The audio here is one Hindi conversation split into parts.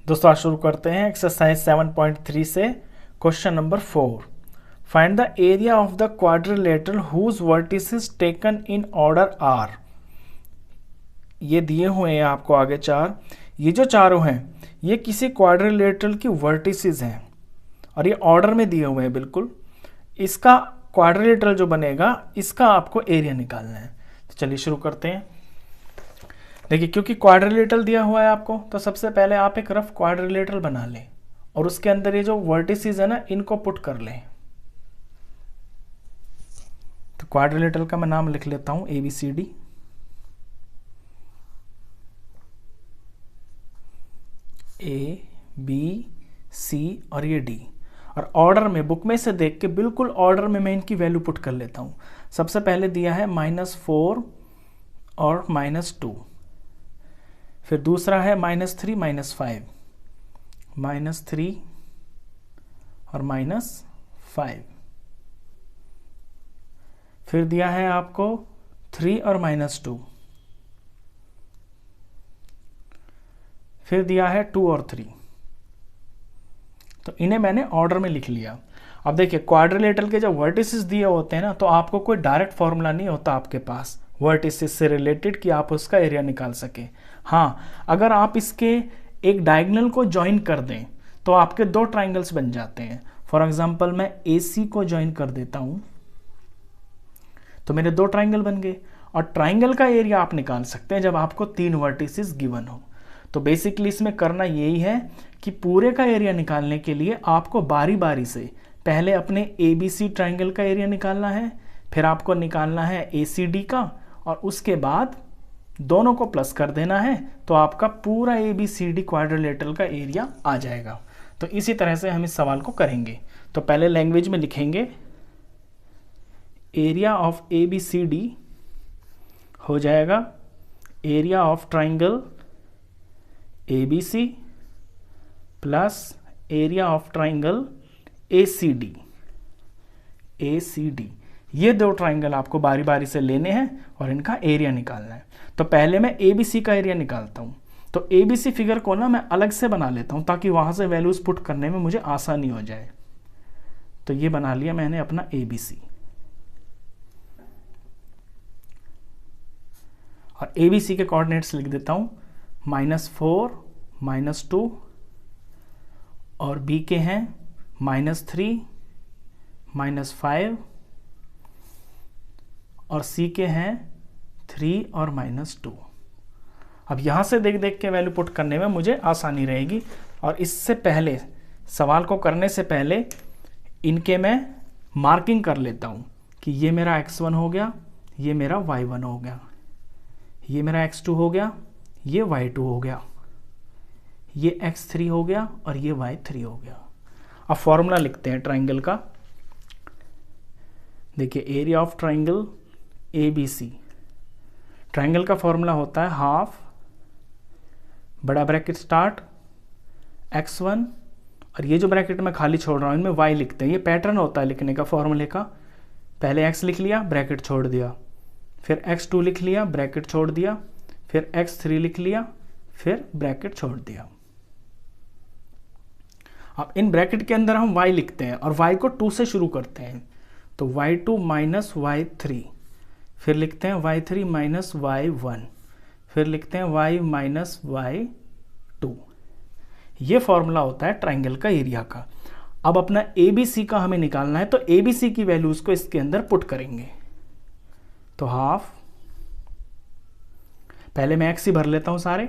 दोस्तों आज शुरू करते हैं एक्सरसाइज 7.3 से question number 4। Find the area of the quadrilateral whose vertices taken in order are. ये दिए हुए हैं आपको आगे चार। ये जो चारों हैं ये किसी क्वाड्रिलेटरल की वर्टिसेस हैं और ये ऑर्डर में दिए हुए हैं बिल्कुल। इसका क्वाड्रिलेटरल जो बनेगा इसका आपको एरिया निकालना है। तो चलिए शुरू करते हैं। देखिए क्योंकि क्वाड्रिलेटरल दिया हुआ है आपको, तो सबसे पहले आप एक रफ क्वाड्रिलेटरल बना लें और उसके अंदर ये जो वर्टिसेस है ना इनको पुट कर लें। तो क्वाड्रिलेटरल का मैं नाम लिख लेता हूं ABCD। ABC और ये D, और ऑर्डर में बुक में से देख के बिल्कुल ऑर्डर में मैं इनकी वैल्यू पुट कर लेता हूं। सबसे पहले दिया है -4 और -2, फिर दूसरा है -3 -5, -3 और -5, फिर दिया है आपको 3 और -2, फिर दिया है 2 और 3। तो इन्हें मैंने ऑर्डर में लिख लिया। अब देखिए क्वाड्रिलेटरल के जब वर्टिसेस दिए होते हैं ना तो आपको कोई डायरेक्ट फॉर्मूला नहीं होता आपके पास वर्टिसेस से रिलेटेड कि आप उसका एरिया निकाल सके। हाँ, अगर आप इसके एक डायगोनल को ज्वाइन कर दें तो आपके दो ट्राइंगल्स बन जाते हैं। फॉर एग्जांपल मैं AC को ज्वाइन कर देता हूं तो मेरे दो ट्राइंगल बन गए, और ट्राइंगल का एरिया आप निकाल सकते हैं जब आपको 3 वर्टिसेस गिवन हो। तो बेसिकली इसमें करना यही है कि पूरे का एरिया निकालने के लिए आपको बारी बारी से पहले अपने ABC ट्राइंगल का एरिया निकालना है, फिर आपको निकालना है ACD का, और उसके बाद दोनों को प्लस कर देना है तो आपका पूरा ABCD क्वाड्रिलेटरल का एरिया आ जाएगा। तो इसी तरह से हम इस सवाल को करेंगे। तो पहले लैंग्वेज में लिखेंगे एरिया ऑफ ABCD हो जाएगा area of triangle ABC plus area of triangle ACD। ये दो ट्राइंगल आपको बारी बारी से लेने हैं और इनका एरिया निकालना है। तो पहले मैं ABC का एरिया निकालता हूं। तो ABC फिगर को ना मैं अलग से बना लेता हूं ताकि वहां से वैल्यूज पुट करने में मुझे आसानी हो जाए। तो ये बना लिया मैंने अपना ABC, और ABC के कोऑर्डिनेट्स लिख देता हूं -4 -2, और B के हैं -3 -5, और C के हैं 3 और -2। अब यहां से देख देख के वैल्यू पुट करने में मुझे आसानी रहेगी। और इससे पहले सवाल को करने से पहले इनके मैं मार्किंग कर लेता हूं कि ये मेरा x1 हो गया, ये मेरा y1 हो गया, ये मेरा x2 हो गया, ये y2 हो गया, ये x3 हो गया, और ये y3 हो गया। अब फॉर्मूला लिखते हैं ट्राइंगल का। देखिए area of triangle ABC, triangle का फॉर्मूला होता है हाफ बड़ा ब्रैकेट स्टार्ट x1, और ये जो ब्रैकेट मैं खाली छोड़ रहा हूं इनमें y लिखते हैं। ये पैटर्न होता है लिखने का फॉर्मूले का। पहले x लिख लिया, ब्रैकेट छोड़ दिया, फिर x2 लिख लिया, ब्रैकेट छोड़ दिया, फिर x3 लिख लिया, फिर ब्रैकेट छोड़ दिया। अब इन ब्रैकेट के अंदर हम y लिखते हैं और y को 2 से शुरू करते हैं। तो y2 माइनस y3, फिर लिखते हैं y3 माइनस y1, फिर लिखते हैं y माइनस y2। ये फॉर्मूला होता है ट्राइंगल का एरिया का। अब अपना ABC का हमें निकालना है, तो ABC की वैल्यूज को इसके अंदर पुट करेंगे। तो हाफ, पहले मैं x ही भर लेता हूं सारे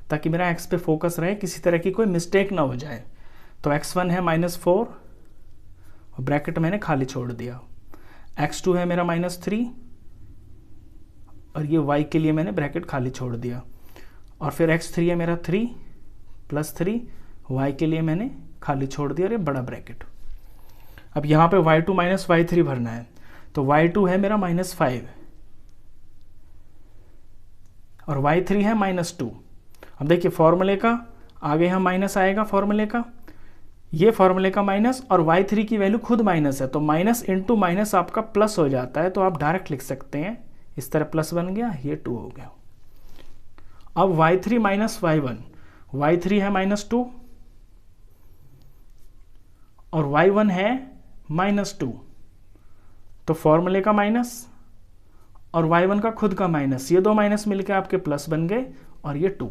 ताकि मेरा x पे फोकस रहे, किसी तरह की कोई मिस्टेक ना हो जाए। तो x1 है -4 और ब्रैकेट मैंने खाली छोड़ दिया, x2 है मेरा -3 और ये y के लिए मैंने ब्रैकेट खाली छोड़ दिया, और फिर x3 है मेरा 3 + 3, y के लिए मैंने खाली छोड़ दिया और ये बड़ा ब्रैकेट। अब यहाँ पे y2 माइनस y3 भरना है। तो y2 है मेरा -5 और y3 है -2। अब देखिए फॉर्मूले का आगे यहाँ माइनस आएगा, फॉर्मूले का ये फॉर्मूले का माइनस, और y3 की वैल्यू खुद माइनस है तो माइनस इंटू माइनस आपका प्लस हो जाता है। तो आप डायरेक्ट लिख सकते हैं इस तरह, प्लस बन गया, ये 2 हो गया। अब y3 माइनस y1, y3 है -2 और y1 है -2, तो फॉर्मूले का माइनस और y1 का खुद का माइनस, ये दो माइनस मिलके आपके प्लस बन गए और ये 2।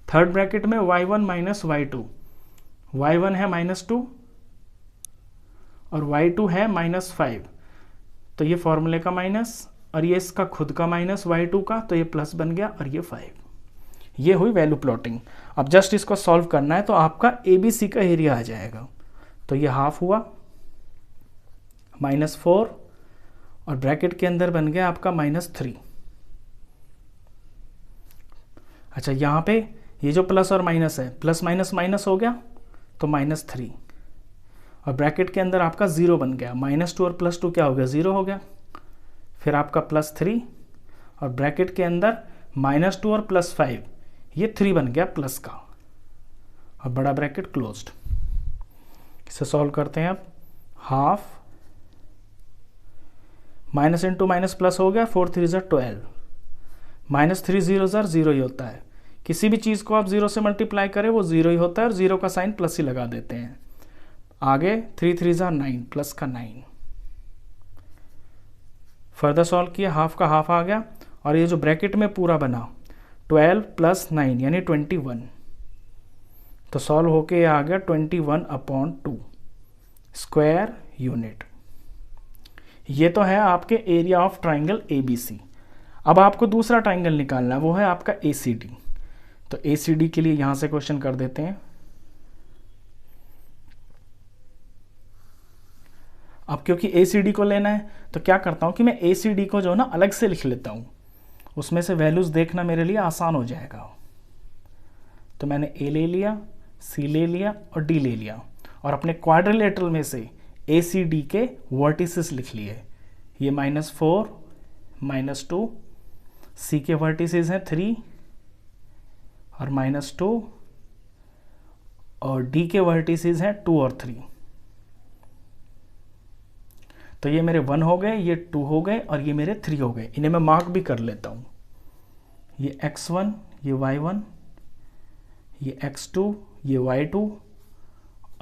थर्ड ब्रैकेट में y1 माइनस y2, y1 है -2 और y2 है -5, तो ये फॉर्मूले का माइनस और ये इसका खुद का माइनस y2 का, तो ये प्लस बन गया और ये 5। ये हुई वैल्यू प्लॉटिंग। अब जस्ट इसको सॉल्व करना है तो आपका ABC का एरिया आ जाएगा। तो ये हाफ हुआ, -4 और ब्रैकेट के अंदर बन गया आपका -3। अच्छा, यहाँ पे ये जो प्लस और माइनस है, प्लस माइनस माइनस हो गया तो -3 और ब्रैकेट के अंदर आपका 0 बन गया। -2 और +2 क्या हो गया, 0 हो गया। फिर आपका +3 और ब्रैकेट के अंदर -2 और +5, ये 3 बन गया प्लस का और बड़ा ब्रैकेट क्लोज्ड। इसे सॉल्व करते हैं अब। Half minus into minus plus हो गया, 4 3 ज़ा 12, -3 0 ज़ा 0 ही होता है। किसी भी चीज़ को आप 0 से मल्टीप्लाई करें वो 0 ही होता है और 0 का साइन प्लस ही लगा देते हैं। आगे 3 3 ज़ा 9, प्लस का 9। फर्दर सॉल्व किया, हाफ का हाफ आ गया और ये जो ब्रैकेट में पूरा बना 12 + 9 यानी 21, तो सॉल्व होके आ गया 21/2 स्क्वायर यूनिट। ये तो है आपके एरिया ऑफ ट्राइंगल ABC। अब आपको दूसरा ट्राइंगल निकालना है, वो है आपका ACD। तो ACD के लिए यहां से क्वेश्चन कर देते हैं। अब क्योंकि ACD को लेना है तो क्या करता हूं कि मैं ACD को जो ना अलग से लिख लेता हूं, उसमें से वैल्यूज देखना मेरे लिए आसान हो जाएगा। तो मैंने A ले लिया, C ले लिया और D ले लिया और अपने क्वाड्रिलेटरल में से ACD के वर्टिसेस लिख लिए। ये -4 -2, C के वर्टिसेस हैं 3 और -2 और D के वर्टिसेस हैं 2 और 3। तो ये मेरे 1 हो गए, ये 2 हो गए और ये मेरे 3 हो गए। इन्हें मैं मार्क भी कर लेता हूँ। ये x1, ये y1, ये x2, ये y2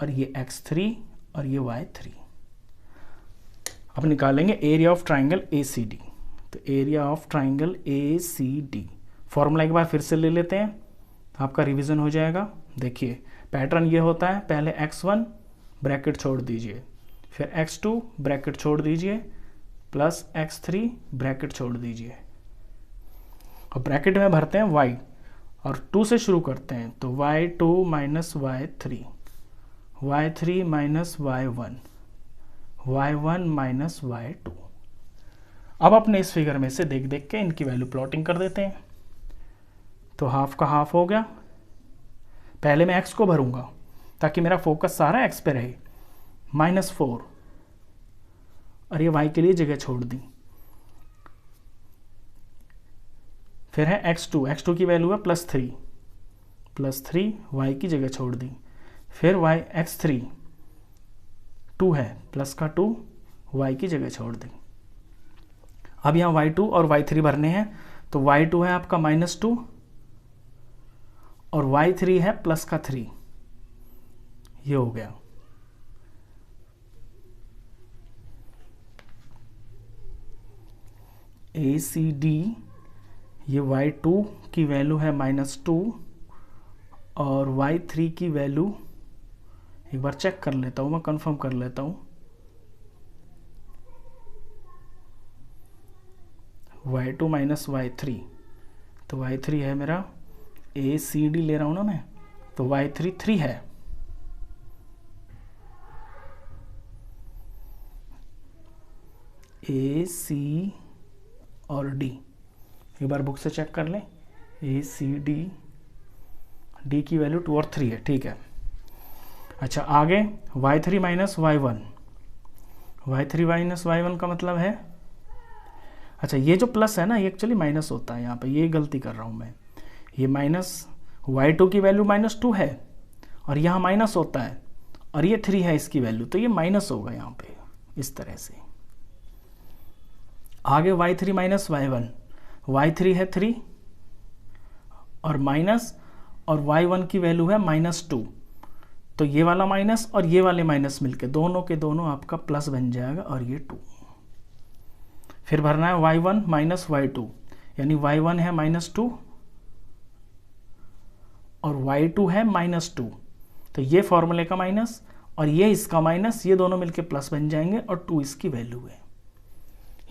और ये x3 और ये y3। अब निकालेंगे एरिया ऑफ ट्राइंगल ACD। तो area of triangle ACD formula एक बार फिर से ले लेते हैं, आपका रिवीजन हो जाएगा। देखिए पैटर्न ये होता है, पहले x1 ब्रैकेट छोड़ दीजिए, फिर x2 ब्रैकेट छोड़ दीजिए, प्लस x3 ब्रैकेट छोड़ दीजिए और ब्रैकेट में भरते हैं y और 2 से शुरू करते हैं। तो y2 minus y3, y3 minus y1, y1 minus y2। अब अपने इस फिगर में से देख देख के इनकी वैल्यू प्लॉटिंग कर देते हैं। तो हाफ का हाफ हो गया। पहले मैं x को भरूंगा ताकि मेरा फोकस सारा x पे रहे, -4 और ये y के लिए जगह छोड़ दी। फिर है x2 की वैल्यू है +3 y की जगह छोड़ दी। फिर x3 2 है, प्लस का 2 y की जगह छोड़ दी। अब यहाँ y2 और y3 भरने हैं। तो y2 है आपका -2 और y3 है प्लस का 3। ये हो गया। ACD, ये y2 की वैल्यू है -2 और y3 की वैल्यू एक बार चेक कर लेता हूँ, मैं कंफर्म कर लेता हूँ। y2 माइनस y3, तो y3 है मेरा, ACD ले रहा हूँ ना मैं, तो y3 3 है। AC और D एक बार बुक से चेक कर लें। ACD, D की वैल्यू 2 और 3 है, ठीक है। अच्छा आगे y3 minus y1, y3 minus y1 का मतलब है, अच्छा ये जो प्लस है ना ये एक्चुअली माइनस होता है यहाँ पे, ये गलती कर रहा हूँ मैं। ये माइनस y2 की वैल्यू -2 है और यहाँ माइनस होता है और ये 3 है इसकी वैल्यू, तो ये माइनस होगा यहाँ पे इस तरह से। आगे y3 माइनस y1, y3 है 3 और माइनस और y1 की वैल्यू है -2, तो ये वाला माइनस और ये वाले माइनस मिलके दोनों के दोनों आपका प्लस बन जाएगा और ये 2। फिर भरना है y1 माइनस y2, यानी y1 है -2 और y2 है -2। तो ये फॉर्मूले का माइनस और ये इसका माइनस, ये दोनों मिलके प्लस बन जाएंगे और 2 इसकी वैल्यू है।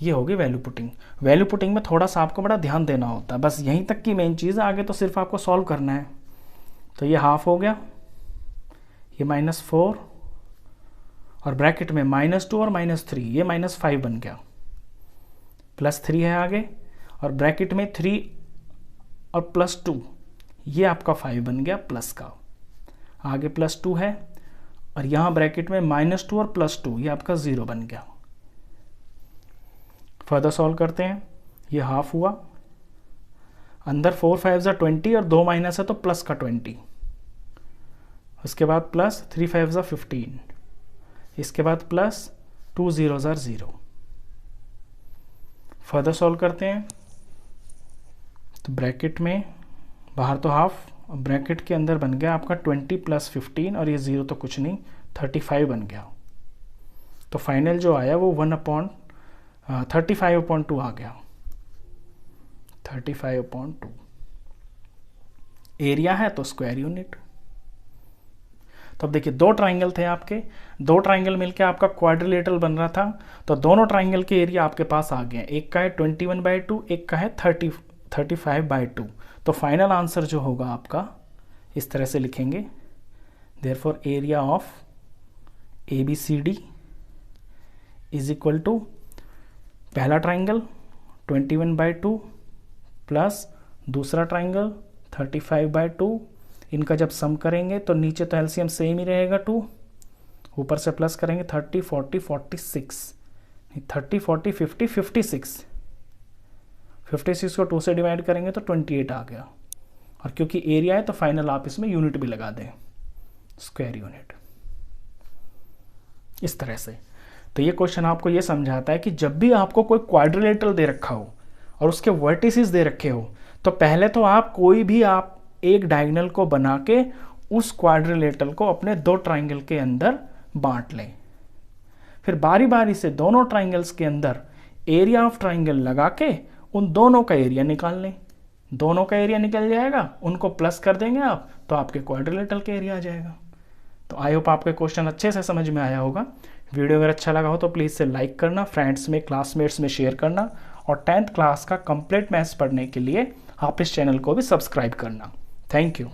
ये होगी वैल्यू पुटिंग। वैल्यू पुटिंग में थोड़ा सा आपको बड़ा ध्यान देना होता है, बस यहीं तक की मेन चीज़ है, आगे तो सिर्फ आपको सॉल्व करना है। तो ये हाफ हो गया, ये -4 और ब्रैकेट में -2 और -3, ये -5 बन गया, +3 है आगे और ब्रैकेट में 3 और +2, ये आपका 5 बन गया प्लस का, आगे +2 है और यहाँ ब्रैकेट में -2 और +2, ये आपका 0 बन गया। फर्दर सॉल्व करते हैं, ये हाफ हुआ, अंदर 4 5 20 और 2 माइनस है तो प्लस का 20, उसके बाद प्लस 3 5 15, इसके बाद प्लस 2 0 0। फर्दर सॉल्व करते हैं, तो ब्रैकेट में बाहर तो हाफ, ब्रैकेट के अंदर बन गया आपका 20 + 15 और ये 0 तो कुछ नहीं, 35 बन गया। तो फाइनल जो आया वो 35/2 आ गया, 35/2। एरिया है तो स्क्वायर यूनिट। तो अब देखिए दो ट्राइंगल थे आपके, दो ट्राइंगल मिलके आपका क्वाड्रिलेटरल बन रहा था, तो दोनों ट्राइंगल के एरिया आपके पास आ गए, एक का है 21/2, एक का है 35/2। तो फाइनल आंसर जो होगा आपका इस तरह से लिखेंगे, therefore area of ABCD is equal to पहला ट्राइंगल 21/2 प्लस दूसरा ट्राइंगल 35/2, इनका जब सम करेंगे तो नीचे तो एलसीएम सेम ही रहेगा 2, ऊपर से प्लस करेंगे 30 40 46, 30 40 50 56, 56 को 2 से डिवाइड करेंगे तो 28 आ गया। और क्योंकि एरिया है तो फाइनल आप इसमें यूनिट भी लगा दें, स्क्वायर यूनिट, इस तरह से। तो ये क्वेश्चन आपको ये समझाता है कि जब भी आपको कोई क्वाड्रिलेटरल दे रखा हो और उसके वर्टिसेस दे रखे हो, तो पहले तो आप कोई भी आप एक डायगोनल को बना के उस क्वाड्रिलेटरल को अपने दो ट्राइंगल के अंदर बांट लें, फिर बारी बारी से दोनों ट्राइंगल्स के अंदर एरिया ऑफ ट्राइंगल लगा के उन दोनों का एरिया निकाल लें। दोनों का एरिया निकल जाएगा, उनको प्लस कर देंगे आप, तो आपके क्वाड्रिलेटरल का एरिया आ जाएगा। तो आई होप आपके क्वेश्चन अच्छे से समझ में आया होगा। वीडियो अगर अच्छा लगा हो तो प्लीज़ से लाइक करना, फ्रेंड्स में क्लासमेट्स में शेयर करना, और 10th क्लास का कंप्लीट मैथ्स पढ़ने के लिए आप इस चैनल को भी सब्सक्राइब करना। Thank you.